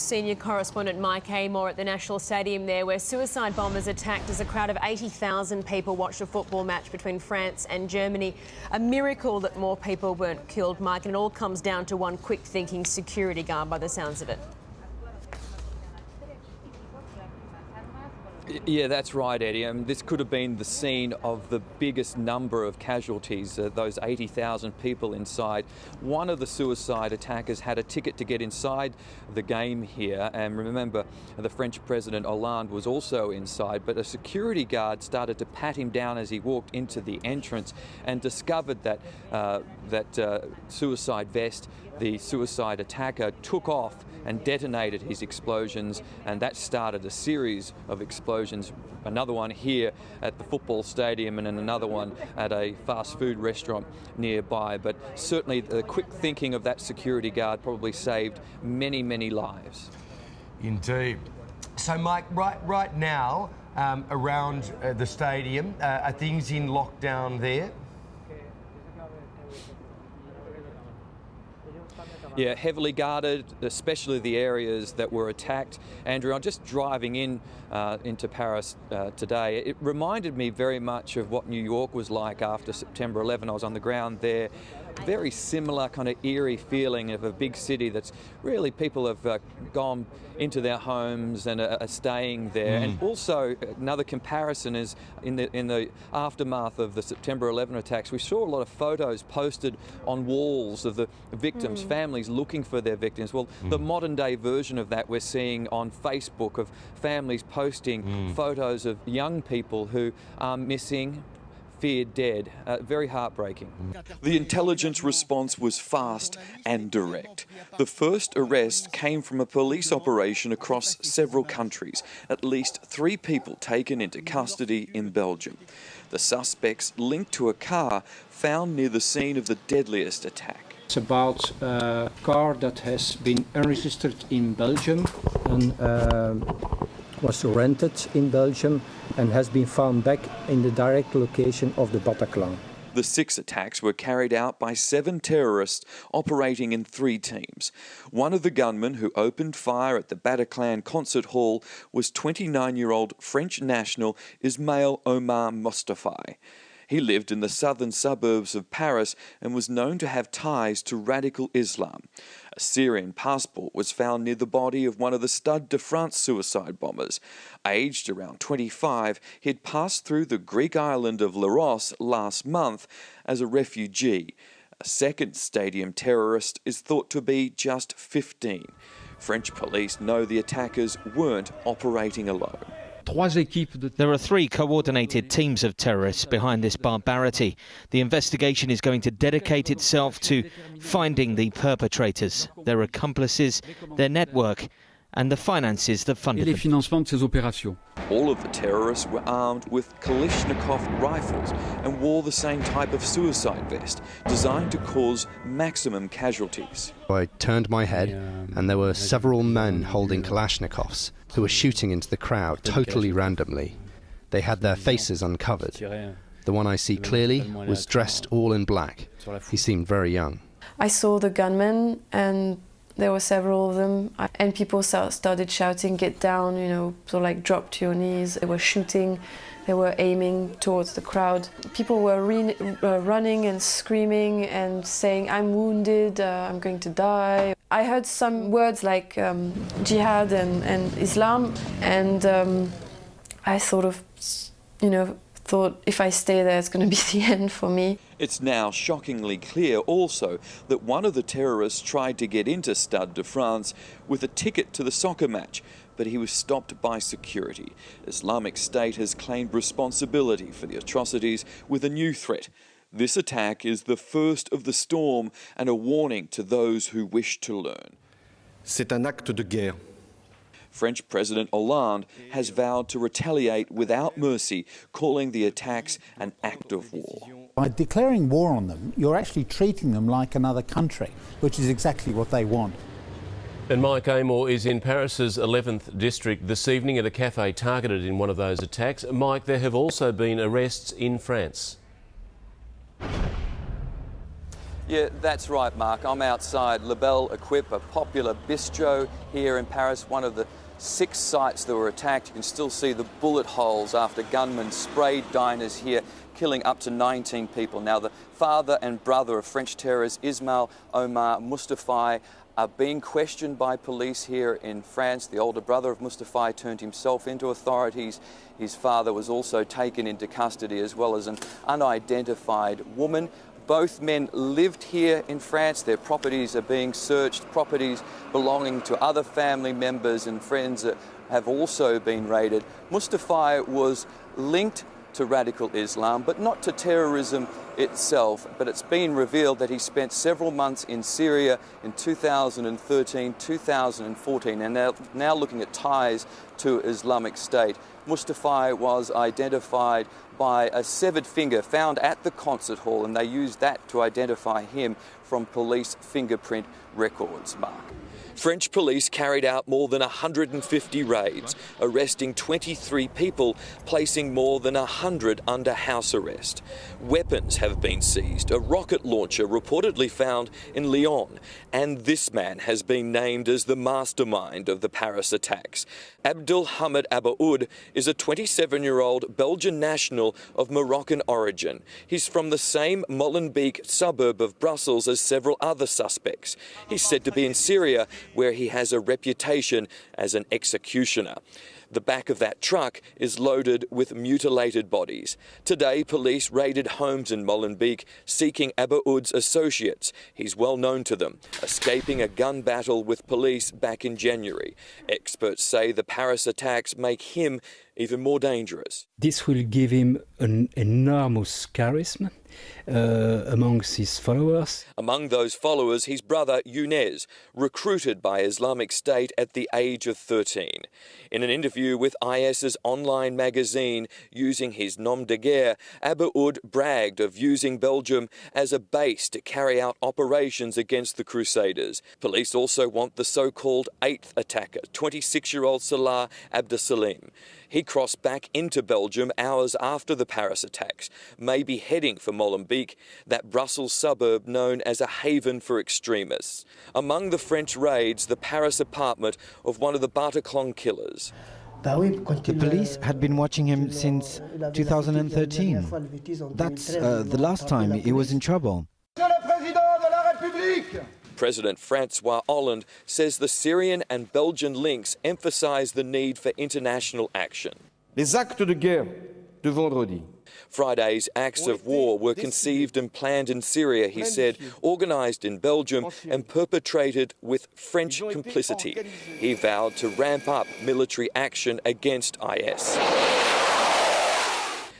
Senior correspondent Mike Amor at the National Stadium there, where suicide bombers attacked as a crowd of 80,000 people watched a football match between France and Germany. A miracle that more people weren't killed, Mike, and it all comes down to one quick-thinking security guard by the sounds of it. Yeah, that's right, Eddie. This could have been the scene of the biggest number of casualties, those 80,000 people inside. One of the suicide attackers had a ticket to get inside the game here, and remember, the French President Hollande was also inside, but a security guard started to pat him down as he walked into the entrance and discovered that suicide vest. The suicide attacker took off and detonated his explosions, and that started a series of explosions. Another one here at the football stadium and another one at a fast food restaurant nearby. But certainly the quick thinking of that security guard probably saved many, many lives. Indeed. So, Mike, right now around the stadium, are things in lockdown there? Yeah, heavily guarded, especially the areas that were attacked. Andrew, I'm just driving into Paris today. It reminded me very much of what New York was like after September 11. I was on the ground there. Very similar kind of eerie feeling of a big city that's really people have gone into their homes and are staying there. And also another comparison is in the aftermath of the September 11 attacks, we saw a lot of photos posted on walls of the victims, families looking for their victims. Well, the modern day version of that we're seeing on Facebook of families posting photos of young people who are missing, feared dead. Very heartbreaking. The intelligence response was fast and direct. The first arrest came from a police operation across several countries. At least 3 people taken into custody in Belgium. The suspects linked to a car found near the scene of the deadliest attack. It's about a car that has been unregistered in Belgium and was rented in Belgium and has been found back in the direct location of the Bataclan. The 6 attacks were carried out by 7 terrorists operating in 3 teams. One of the gunmen who opened fire at the Bataclan concert hall was 29-year-old French national Ismail Omar Mostafai. He lived in the southern suburbs of Paris and was known to have ties to radical Islam. A Syrian passport was found near the body of one of the Stade de France suicide bombers. Aged around 25, he had passed through the Greek island of Leros last month as a refugee. A second stadium terrorist is thought to be just 15. French police know the attackers weren't operating alone. There are 3 coordinated teams of terrorists behind this barbarity. The investigation is going to dedicate itself to finding the perpetrators, their accomplices, their network, and the finances that funded them. All of the terrorists were armed with Kalashnikov rifles and wore the same type of suicide vest, designed to cause maximum casualties. I turned my head and there were several men holding Kalashnikovs who were shooting into the crowd totally randomly. They had their faces uncovered. The one I see clearly was dressed all in black. He seemed very young. I saw the gunmen and there were several of them, and people started shouting, "Get down," so like drop to your knees. They were shooting, they were aiming towards the crowd. People were running and screaming and saying, "I'm wounded, I'm going to die." I heard some words like jihad and Islam, and I sort of, thought if I stay there, it's going to be the end for me. It's now shockingly clear also that one of the terrorists tried to get into Stade de France with a ticket to the soccer match, but he was stopped by security. Islamic State has claimed responsibility for the atrocities with a new threat. This attack is the first of the storm and a warning to those who wish to learn. C'est un acte de guerre. French President Hollande has vowed to retaliate without mercy, calling the attacks an act of war. By declaring war on them, you're actually treating them like another country, which is exactly what they want. And Mike Amor is in Paris's 11th district this evening at a cafe targeted in one of those attacks. Mike, there have also been arrests in France. Yeah, that's right, Mark. I'm outside La Belle Equipe, a popular bistro here in Paris, one of the 6 sites that were attacked. You can still see the bullet holes after gunmen sprayed diners here, killing up to 19 people. Now, the father and brother of French terrorist Ismail Omar Mustafa are being questioned by police here in France. The older brother of Mustafa turned himself into authorities. His father was also taken into custody, as well as an unidentified woman. Both men lived here in France. Their properties are being searched. Properties belonging to other family members and friends have also been raided. Mustafa was linked to radical Islam, but not to terrorism itself. But it's been revealed that he spent several months in Syria in 2013, 2014, and now looking at ties to Islamic State. Mustafa was identified by a severed finger found at the concert hall, and they used that to identify him from police fingerprint records, Mark. French police carried out more than 150 raids, arresting 23 people, placing more than 100 under house arrest. Weapons have been seized, a rocket launcher reportedly found in Lyon, and this man has been named as the mastermind of the Paris attacks. Abdelhamid Abaoud is a 27-year-old Belgian national of Moroccan origin. He's from the same Molenbeek suburb of Brussels as several other suspects. He's said to be in Syria, where he has a reputation as an executioner. The back of that truck is loaded with mutilated bodies. Today, police raided homes in Molenbeek, seeking Abaoud's associates. He's well known to them, escaping a gun battle with police back in January. Experts say the Paris attacks make him even more dangerous. This will give him an enormous charisma amongst his followers. Among those followers, his brother Younes, recruited by Islamic State at the age of 13. In an interview with IS's online magazine using his nom de guerre, Abaoud bragged of using Belgium as a base to carry out operations against the Crusaders. Police also want the so-called 8th attacker, 26-year-old Salah Abdesalim. He crossed back into Belgium hours after the Paris attacks, maybe heading for Molenbeek, that Brussels suburb known as a haven for extremists. Among the French raids, the Paris apartment of one of the Bataclan killers. The police had been watching him since 2013. That's the last time he was in trouble. President François Hollande says the Syrian and Belgian links emphasise the need for international action. Les actes de guerre de vendredi. Friday's acts of war were conceived and planned in Syria, he said, organised in Belgium and perpetrated with French complicity. He vowed to ramp up military action against IS.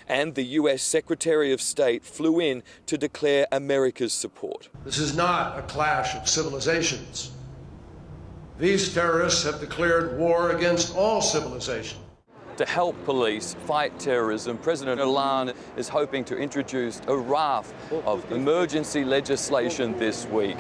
And the US Secretary of State flew in to declare America's support. This is not a clash of civilizations. These terrorists have declared war against all civilization. To help police fight terrorism, President Hollande is hoping to introduce a raft of emergency legislation this week,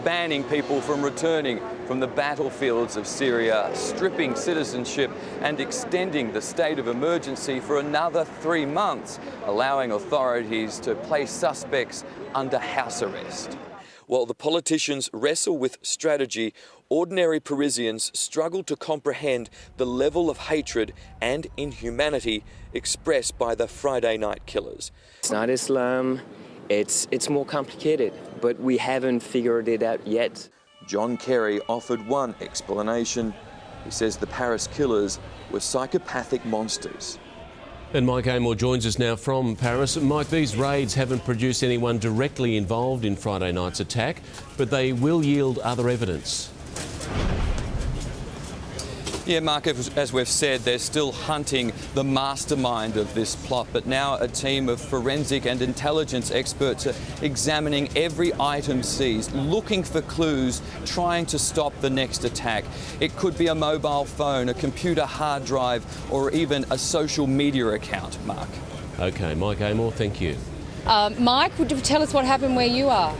banning people from returning from the battlefields of Syria, stripping citizenship and extending the state of emergency for another 3 months, allowing authorities to place suspects under house arrest. While the politicians wrestle with strategy, ordinary Parisians struggle to comprehend the level of hatred and inhumanity expressed by the Friday night killers. It's not Islam, it's more complicated, but we haven't figured it out yet. John Kerry offered one explanation. He says the Paris killers were psychopathic monsters. And Mike Amor joins us now from Paris. Mike, these raids haven't produced anyone directly involved in Friday night's attack, but they will yield other evidence. Yeah, Mark, as we've said, they're still hunting the mastermind of this plot, but now a team of forensic and intelligence experts are examining every item seized, looking for clues, trying to stop the next attack. It could be a mobile phone, a computer hard drive, or even a social media account, Mark. OK, Mike Amor, thank you. Mike, would you tell us what happened where you are?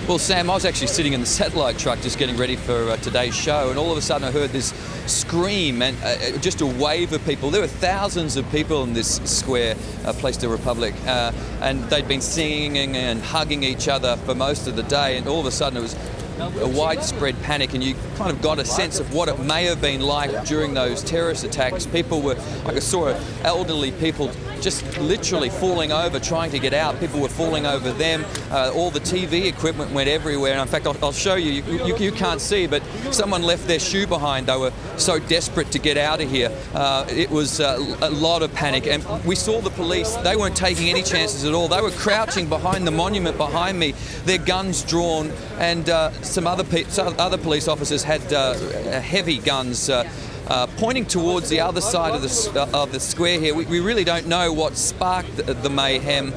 Well, Sam, I was actually sitting in the satellite truck just getting ready for today's show, and all of a sudden I heard this scream and just a wave of people. There were thousands of people in this square, Place de Republic, and they'd been singing and hugging each other for most of the day, and all of a sudden it was a widespread panic, and you kind of got a sense of what it may have been like during those terrorist attacks. People were, like I saw elderly people just literally falling over, trying to get out. People were falling over them. All the TV equipment went everywhere. And in fact, I'll show you. You can't see, but someone left their shoe behind. They were so desperate to get out of here. It was a lot of panic. And we saw the police. They weren't taking any chances at all. They were crouching behind the monument behind me, their guns drawn, and some other police officers had heavy guns pointing towards the other side of the square here. We really don't know what sparked the mayhem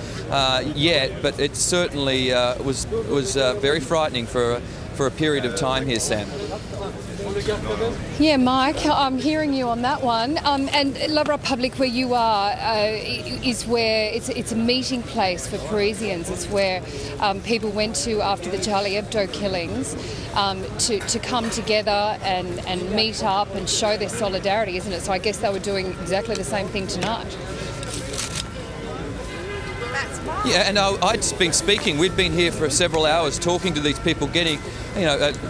yet, but it certainly was very frightening for a period of time here, Sam. Yeah, Mike, I'm hearing you on that one. And La Republique, where you are, is where it's a meeting place for Parisians. It's where people went to after the Charlie Hebdo killings to come together and meet up and show their solidarity, isn't it? So I guess they were doing exactly the same thing tonight. Yeah, and I'd been speaking. We'd been here for several hours talking to these people, getting,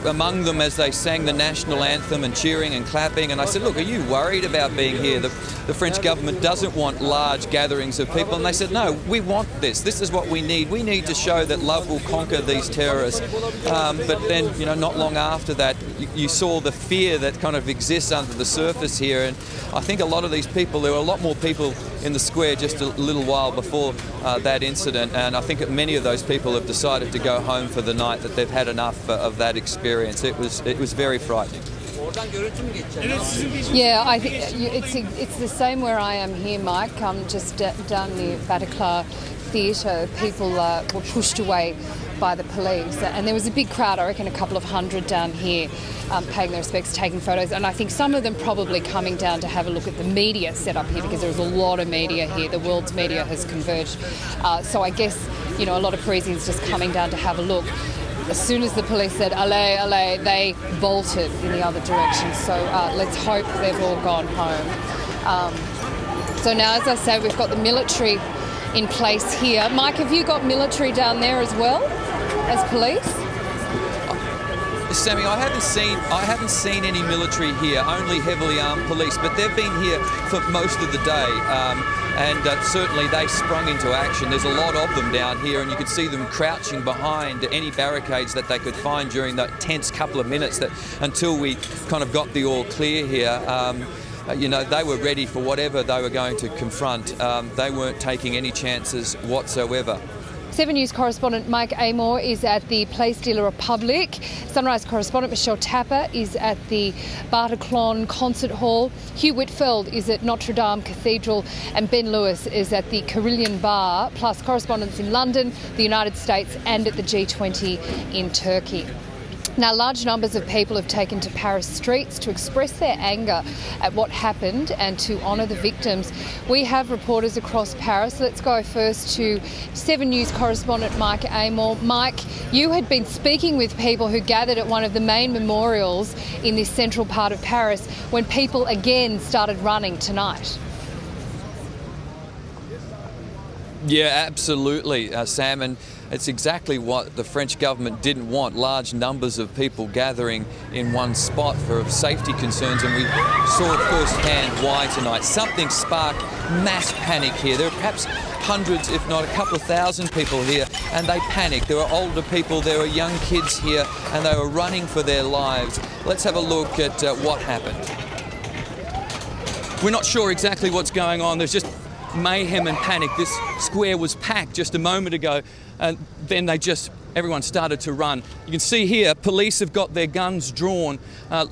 among them as they sang the national anthem and cheering and clapping. And I said, look, are you worried about being here? The French government doesn't want large gatherings of people. And they said, no, we want this. This is what we need. We need to show that love will conquer these terrorists. But then, not long after that, you saw the fear that kind of exists under the surface here. And I think a lot of these people, there were a lot more people in the square just a little while before that incident, and I think that many of those people have decided to go home for the night, that they've had enough of that experience. It was very frightening. Yeah, I think it's the same where I am here, Mike. I'm just down near Bataclan Theatre. People were pushed away by the police, and there was a big crowd, I reckon a couple of hundred down here, paying their respects, taking photos, and I think some of them probably coming down to have a look at the media set up here, because there's a lot of media here. The world's media has converged, so I guess a lot of Parisians just coming down to have a look. As soon as the police said allez, allez, they bolted in the other direction, so let's hope they've all gone home. So now, as I say, we've got the military in place here. Mike, have you got military down there as well as police? Sammy, I haven't seen any military here, only heavily armed police, but they've been here for most of the day, and certainly they sprung into action. There's a lot of them down here, and you could see them crouching behind any barricades that they could find during that tense couple of minutes until we kind of got the all clear here. They were ready for whatever they were going to confront. They weren't taking any chances whatsoever. 7 News correspondent Mike Amor is at the Place de la Republique. Sunrise correspondent Michelle Tapper is at the Bataclan Concert Hall. Hugh Whitfield is at Notre Dame Cathedral, and Ben Lewis is at the Carillion Bar, plus correspondents in London, the United States and at the G20 in Turkey. Now, large numbers of people have taken to Paris streets to express their anger at what happened and to honour the victims. We have reporters across Paris. Let's go first to 7 News correspondent Mike Amor. Mike, you had been speaking with people who gathered at one of the main memorials in this central part of Paris when people again started running tonight. Yeah, absolutely, Sam, and it's exactly what the French government didn't want, large numbers of people gathering in one spot for safety concerns, and we saw firsthand why tonight. Something sparked mass panic here. There are perhaps hundreds, if not a couple of thousand people here, and they panicked. There were older people, there were young kids here, and they were running for their lives. Let's have a look at what happened. We're not sure exactly what's going on. There's just mayhem and panic. This square was packed just a moment ago, and then everyone started to run. You can see here, police have got their guns drawn,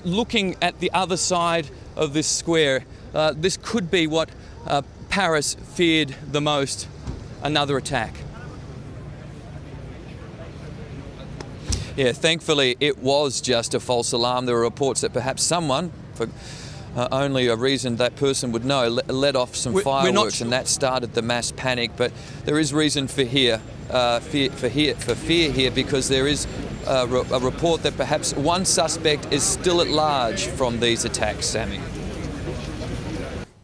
looking at the other side of this square. This could be what Paris feared the most, another attack. Yeah, thankfully it was just a false alarm. There were reports that perhaps someone, for only a reason that person would know, let off some fireworks, and that started the mass panic. But there is reason for for fear here, because there is a report that perhaps one suspect is still at large from these attacks, Sammy.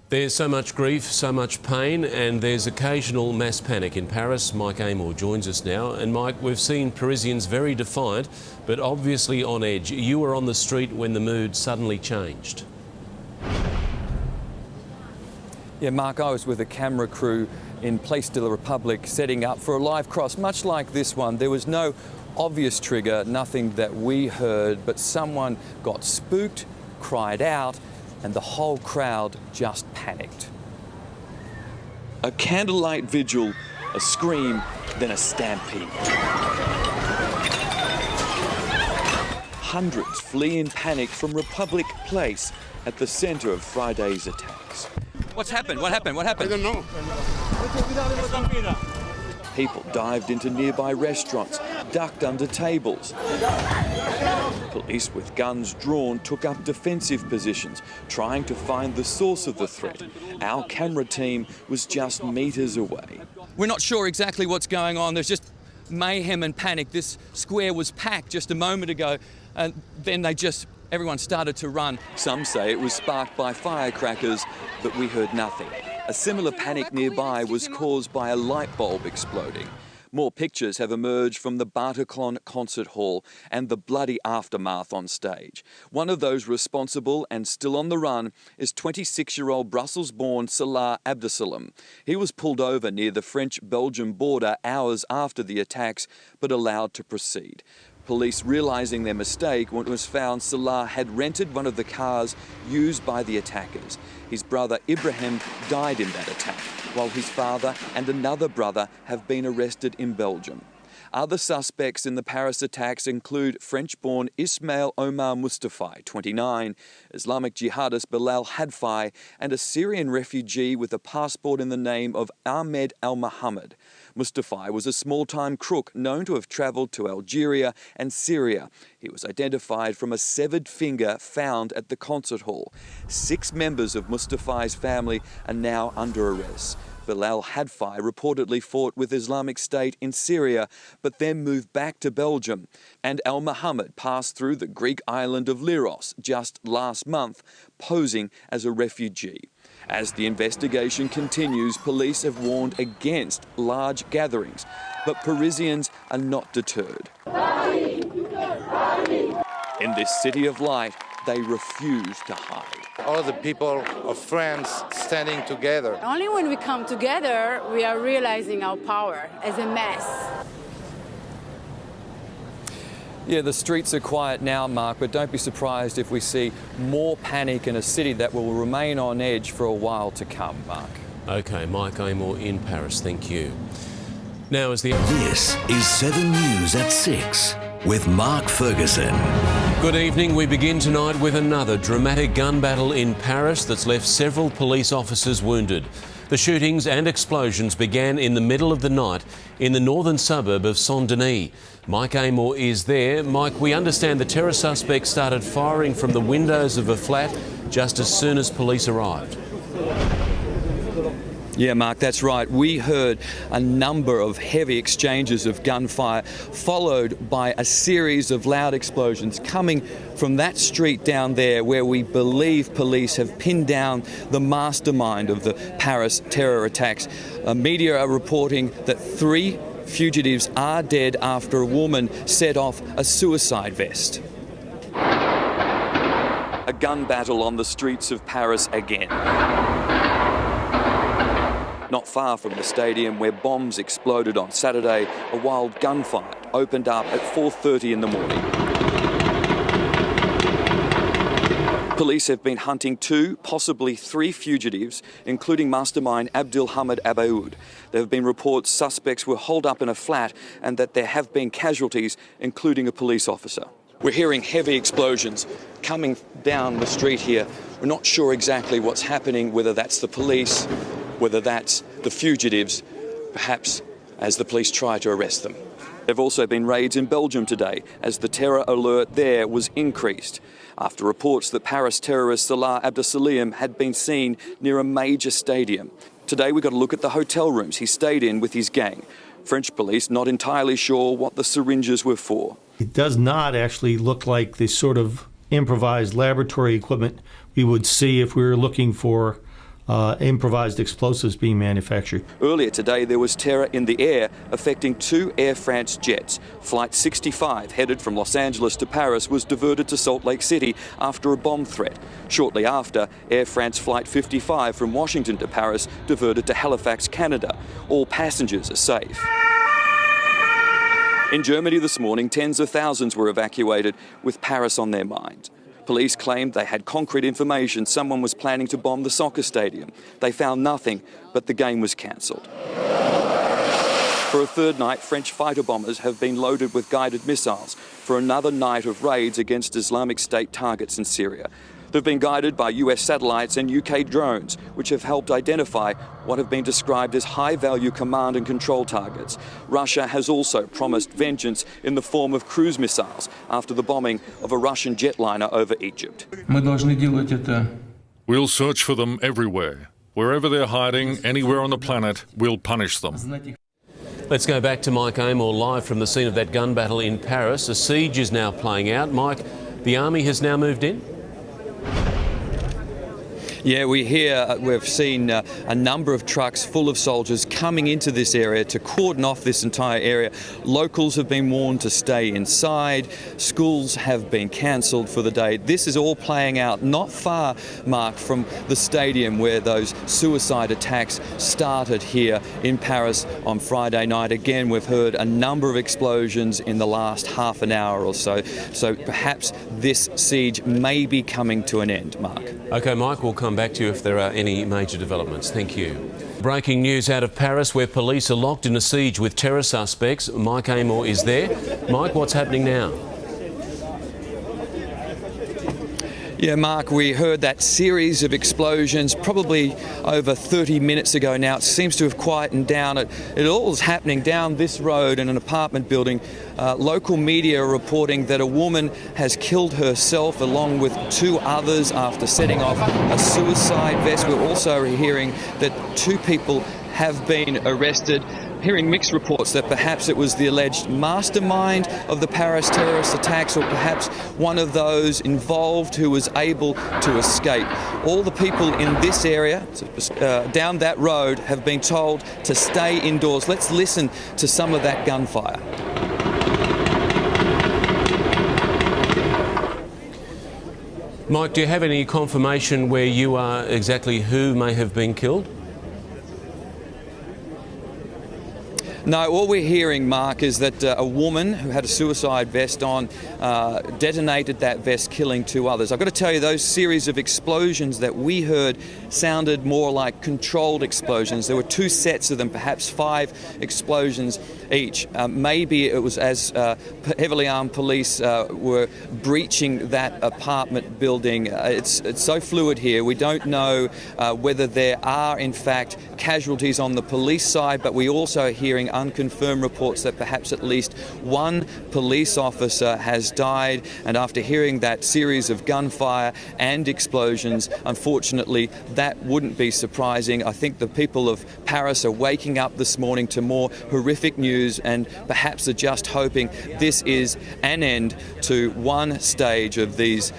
There's so much grief, so much pain, and there's occasional mass panic in Paris. Mike Amor joins us now. And Mike, we've seen Parisians very defiant, but obviously on edge. You were on the street when the mood suddenly changed. Yeah, Mark, I was with a camera crew in Place de la République setting up for a live cross, much like this one. There was no obvious trigger, nothing that we heard, but someone got spooked, cried out, and the whole crowd just panicked. A candlelight vigil, a scream, then a stampede. Hundreds flee in panic from Republic Place at the centre of Friday's attacks. What's happened? What happened? What happened? I don't know. People dived into nearby restaurants, ducked under tables. Police with guns drawn took up defensive positions, trying to find the source of the threat. Our camera team was just metres away. We're not sure exactly what's going on. There's just mayhem and panic. This square was packed just a moment ago, and then everyone started to run. Some say it was sparked by firecrackers, but we heard nothing. A similar panic nearby was caused by a light bulb exploding. More pictures have emerged from the Bataclan concert hall and the bloody aftermath on stage. One of those responsible and still on the run is 26-year-old Brussels-born Salah Abdeslam. He was pulled over near the French-Belgium border hours after the attacks, but allowed to proceed. Police, realising their mistake, when it was found Salah had rented one of the cars used by the attackers. His brother Ibrahim died in that attack, while his father and another brother have been arrested in Belgium. Other suspects in the Paris attacks include French-born Ismail Omar Mustafa, 29, Islamic jihadist Bilal Hadfi, and a Syrian refugee with a passport in the name of Ahmed al-Mohammed. Mustafa was a small-time crook known to have travelled to Algeria and Syria. He was identified from a severed finger found at the concert hall. 6 members of Mustafa's family are now under arrest. Bilal Hadfi reportedly fought with Islamic State in Syria, but then moved back to Belgium. And al-Mohammed passed through the Greek island of Leros just last month, posing as a refugee. As the investigation continues, police have warned against large gatherings, but Parisians are not deterred. In this city of light, they refuse to hide. All the people of France standing together. Only when we come together, we are realizing our power as a mass. Yeah, the streets are quiet now, Mark, but don't be surprised if we see more panic in a city that will remain on edge for a while to come, Mark. OK, Mike Amor in Paris, thank you. Now as This is 7 News at 6 with Mark Ferguson. Good evening. We begin tonight with another dramatic gun battle in Paris that's left several police officers wounded. The shootings and explosions began in the middle of the night in the northern suburb of Saint-Denis. Mike Amor is there. Mike, we understand the terror suspect started firing from the windows of a flat just as soon as police arrived. Yeah, Mark, that's right. We heard a number of heavy exchanges of gunfire, followed by a series of loud explosions coming from that street down there where we believe police have pinned down the mastermind of the Paris terror attacks. Media are reporting that 3 fugitives are dead after a woman set off a suicide vest. A gun battle on the streets of Paris again. Not far from the stadium where bombs exploded on Saturday, a wild gunfight opened up at 4:30 in the morning. Police have been hunting 2, possibly 3 fugitives, including mastermind Abdelhamid Abaoud. There have been reports suspects were holed up in a flat and that there have been casualties, including a police officer. We're hearing heavy explosions coming down the street here. We're not sure exactly what's happening, whether that's the police, whether that's the fugitives, perhaps as the police try to arrest them. There have also been raids in Belgium today as the terror alert there was increased after reports that Paris terrorist Salah Abdeslam had been seen near a major stadium. Today we got a look at the hotel rooms he stayed in with his gang. French police not entirely sure what the syringes were for. It does not actually look like the sort of improvised laboratory equipment we would see if we were looking for improvised explosives being manufactured. Earlier today, there was terror in the air affecting 2 Air France jets. Flight 65, headed from Los Angeles to Paris, was diverted to Salt Lake City after a bomb threat. Shortly after, Air France Flight 55 from Washington to Paris diverted to Halifax, Canada. All passengers are safe. In Germany this morning, tens of thousands were evacuated with Paris on their mind. Police claimed they had concrete information someone was planning to bomb the soccer stadium. They found nothing, but the game was cancelled. For a third night, French fighter bombers have been loaded with guided missiles for another night of raids against Islamic State targets in Syria. They've been guided by US satellites and UK drones, which have helped identify what have been described as high-value command and control targets. Russia has also promised vengeance in the form of cruise missiles after the bombing of a Russian jetliner over Egypt. We'll search for them everywhere. Wherever they're hiding, anywhere on the planet, we'll punish them. Let's go back to Mike Amor live from the scene of that gun battle in Paris. A siege is now playing out. Mike, the army has now moved in? Yeah, we've seen a number of trucks full of soldiers coming into this area to cordon off this entire area. Locals have been warned to stay inside. Schools have been cancelled for the day. This is all playing out not far, Mark, from the stadium where those suicide attacks started here in Paris on Friday night. Again, we've heard a number of explosions in the last half an hour or so. So perhaps this siege may be coming to an end, Mark. OK, Mike, we'll come back to you if there are any major developments. Thank you. Breaking news out of Paris, where police are locked in a siege with terror suspects. Mike Amor is there. Mike, what's happening now? Yeah, Mark, we heard that series of explosions probably over 30 minutes ago now. It seems to have quietened down. It all is happening down this road in an apartment building. Local media are reporting that a woman has killed herself along with 2 others after setting off a suicide vest. We're also hearing that 2 people have been arrested. Hearing mixed reports that perhaps it was the alleged mastermind of the Paris terrorist attacks, or perhaps one of those involved who was able to escape. All the people in this area, down that road, have been told to stay indoors. Let's listen to some of that gunfire. Mike, do you have any confirmation where you are exactly who may have been killed? No, all we're hearing, Mark, is that a woman who had a suicide vest on detonated that vest, killing 2 others. I've got to tell you, those series of explosions that we heard sounded more like controlled explosions. There were 2 sets of them, perhaps 5 explosions each. Maybe it was as heavily armed police were breaching that apartment building. It's so fluid here. We don't know whether there are, in fact, casualties on the police side, but we also are hearing unconfirmed reports that perhaps at least 1 police officer has died. And after hearing that series of gunfire and explosions, unfortunately, that wouldn't be surprising. I think the people of Paris are waking up this morning to more horrific news, and perhaps are just hoping this is an end to one stage of these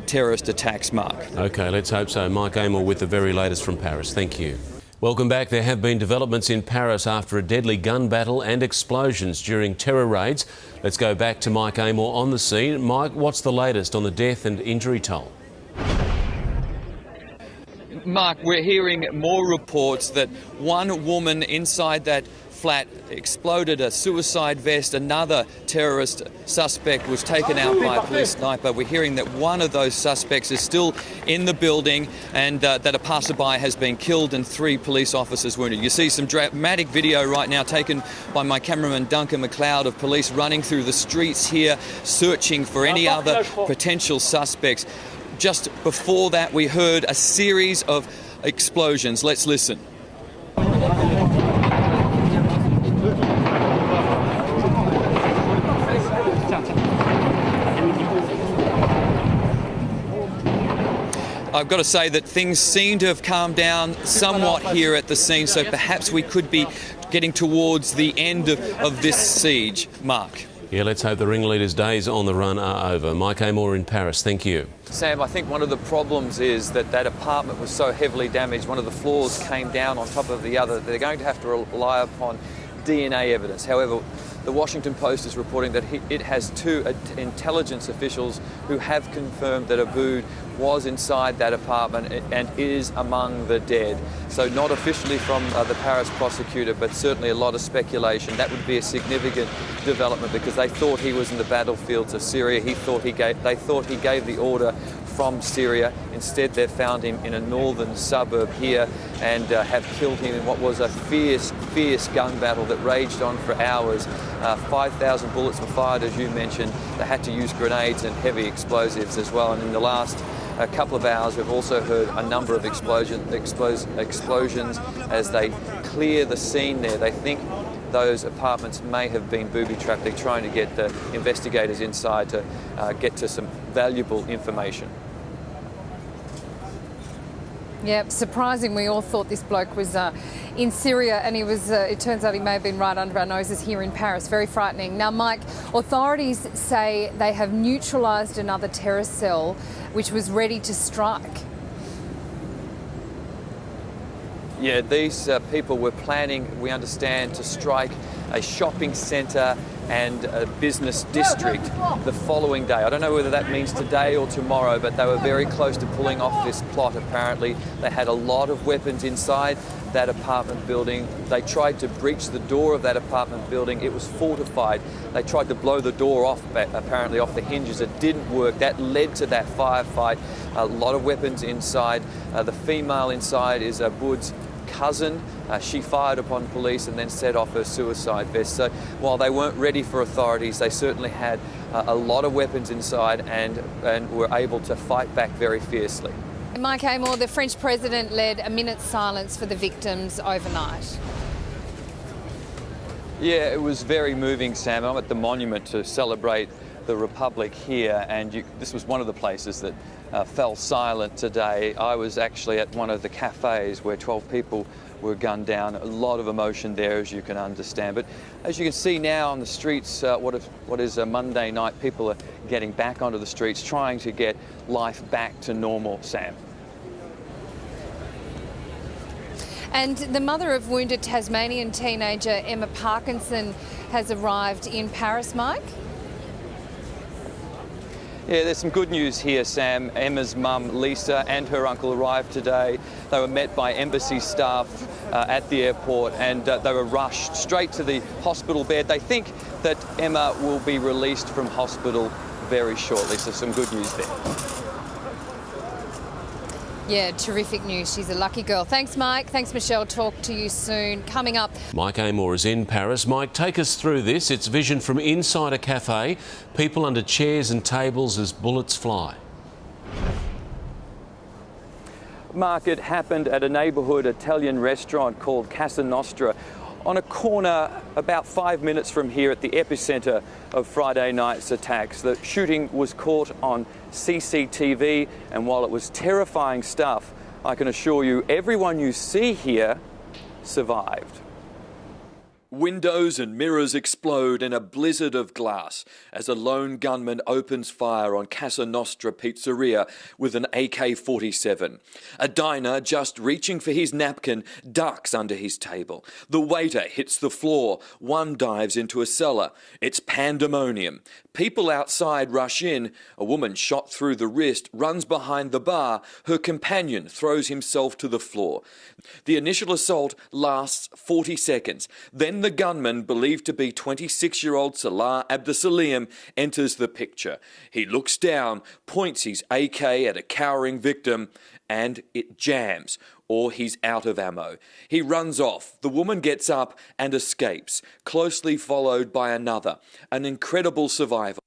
terrorist attacks, Mark. OK, let's hope so. Mike Amor with the very latest from Paris. Thank you. Welcome back. There have been developments in Paris after a deadly gun battle and explosions during terror raids. Let's go back to Mike Amor on the scene. Mike, what's the latest on the death and injury toll? Mark, we're hearing more reports that 1 woman inside that flat exploded a suicide vest. Another terrorist suspect was taken out by a police sniper. We're hearing that 1 of those suspects is still in the building, and that a passerby has been killed and 3 police officers wounded. You see some dramatic video right now taken by my cameraman Duncan McLeod of police running through the streets here, searching for any other potential suspects. Just before that, we heard a series of explosions. Let's listen. I've got to say that things seem to have calmed down somewhat here at the scene, so perhaps we could be getting towards the end of this siege, Mark. Yeah, let's hope the ringleader's days on the run are over. Mike Amor in Paris, thank you. Sam, I think one of the problems is that that apartment was so heavily damaged, one of the floors came down on top of the other. They're going to have to rely upon DNA evidence. However, the Washington Post is reporting that it has two intelligence officials who have confirmed that Aboud was inside that apartment and is among the dead. So not officially from the Paris prosecutor, but certainly a lot of speculation. That would be a significant development because they thought he was in the battlefields of Syria. They thought he gave the order from Syria. Instead, they've found him in a northern suburb here and have killed him in what was a fierce gun battle that raged on for hours. 5,000 bullets were fired, as you mentioned. They had to use grenades and heavy explosives as well. And in the last couple of hours, we've also heard a number of explosions as they clear the scene there. They think those apartments may have been booby-trapped. They're trying to get the investigators inside to get to some valuable information. Yeah, surprising. We all thought this bloke was in Syria and he was, it turns out he may have been right under our noses here in Paris. Very frightening. Now, Mike, authorities say they have neutralised another terrorist cell which was ready to strike. Yeah, these people were planning, we understand, to strike a shopping centre and a business district the following day. I don't know whether that means today or tomorrow, but they were very close to pulling off this plot, apparently. They had a lot of weapons inside that apartment building. They tried to breach the door of that apartment building. It was fortified. They tried to blow the door off, apparently off the hinges. It didn't work. That led to that firefight. A lot of weapons inside. The female inside is Aboud's cousin. She fired upon police and then set off her suicide vest. So while they weren't ready for authorities, they certainly had a lot of weapons inside and were able to fight back very fiercely. Mike Amor, the French president led a minute's silence for the victims overnight. Yeah, it was very moving, Sam. I'm at the monument to celebrate the Republic here, and this was one of the places that fell silent today. I was actually at one of the cafes where 12 people were gunned down. A lot of emotion there, as you can understand. But as you can see now on the streets, what is a Monday night, people are getting back onto the streets, trying to get life back to normal, Sam. And the mother of wounded Tasmanian teenager Emma Parkinson has arrived in Paris, Mike? Yeah, there's some good news here, Sam. Emma's mum, Lisa, and her uncle arrived today. They were met by embassy staff at the airport and they were rushed straight to the hospital bed. They think that Emma will be released from hospital very shortly, so some good news there. Yeah, terrific news. She's a lucky girl. Thanks, Mike. Thanks, Michelle. Talk to you soon. Coming up. Mike Amor is in Paris. Mike, take us through this. It's vision from inside a cafe. People under chairs and tables as bullets fly. Mark, it happened at a neighbourhood Italian restaurant called Casa Nostra on a corner about 5 minutes from here at the epicentre of Friday night's attacks. The shooting was caught on CCTV, and while it was terrifying stuff, I can assure you everyone you see here survived. Windows and mirrors explode in a blizzard of glass as a lone gunman opens fire on Casa Nostra Pizzeria with an AK-47. A diner just reaching for his napkin ducks under his table. The waiter hits the floor. One dives into a cellar. It's pandemonium. People outside rush in. A woman shot through the wrist runs behind the bar. Her companion throws himself to the floor. The initial assault lasts 40 seconds. Then the gunman, believed to be 26-year-old Salah Abdesalim, enters the picture. He looks down, points his AK at a cowering victim, and it jams, or he's out of ammo. He runs off. The woman gets up and escapes, closely followed by another, an incredible survivor.